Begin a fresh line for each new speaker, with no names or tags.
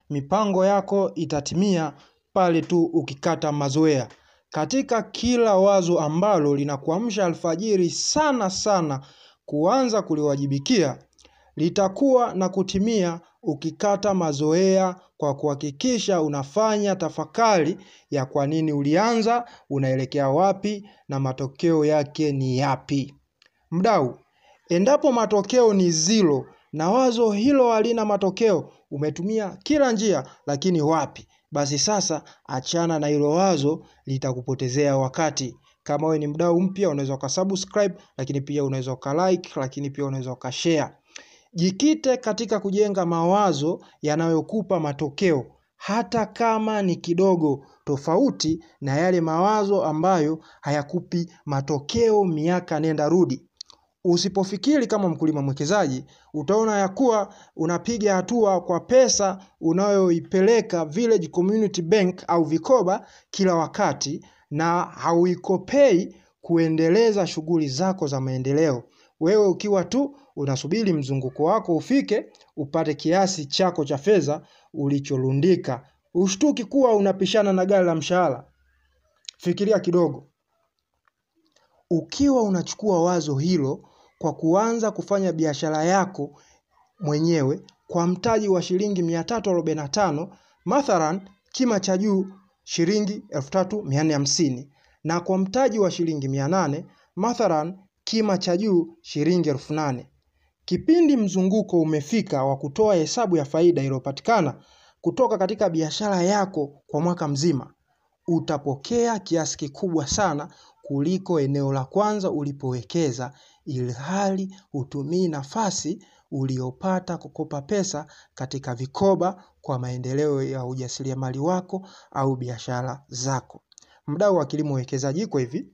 mipango yako itatimia pale tu ukikata mazoea. Katika kila wazo ambalo linakuamsha alfajiri sana sana kuanza kuliwajibikia, litakuwa na kutimia ukikata mazoea kwa kuhakikisha unafanya tafakari ya kwa nini ulianza, unaelekea wapi na matokeo yake ni yapi. Mdau, endapo matokeo ni zero na wazo hilo halina matokeo, umetumia kila njia lakini wapi, basi sasa achana na hilo wazo, litakupotezea wakati. Kama wewe ni mdau mpya, unaweza ukasubscribe, lakini pia unaweza ukalike, lakini pia unaweza ukashare. Jikite katika kujenga mawazo yanayokupa matokeo, hata kama ni kidogo, tofauti na yale mawazo ambayo hayakupi matokeo miaka nenda rudi. Usipofikiri kama mkulima mwekezaji, utaona ya kuwa unapiga hatua kwa pesa unayoipeleka Village Community Bank au vikoba kila wakati, na hauikopei kuendeleza shughuli zako za maendeleo. Wewe ukiwa tu unasubiri mzunguko wako ufike, upate kiasi chako cha fedha ulicholundika. Ushtuki kuwa unapishana na gari la mshahara. Fikiria kidogo. Ukiwa unachukua wazo hilo kwa kuanza kufanya biashara yako mwenyewe kwa mtaji wa shilingi 345, mathalan kima cha juu shilingi 3450, na kwa mtaji wa shilingi 800, mathalan kima cha juu shilingi 8000. Kipindi mzunguko umefika wa kutoa hesabu ya faida iliyopatikana kutoka katika biashara yako kwa mwaka mzima, utapokea kiasi kikubwa sana kuliko eneo la kwanza ulipowekeza, ilhali hutumii nafasi uliopata kukopa pesa katika vikoba kwa maendeleo ya ujasiriamali wako au biashara zako. Mdau wa kilimo uwekezaji iko hivi,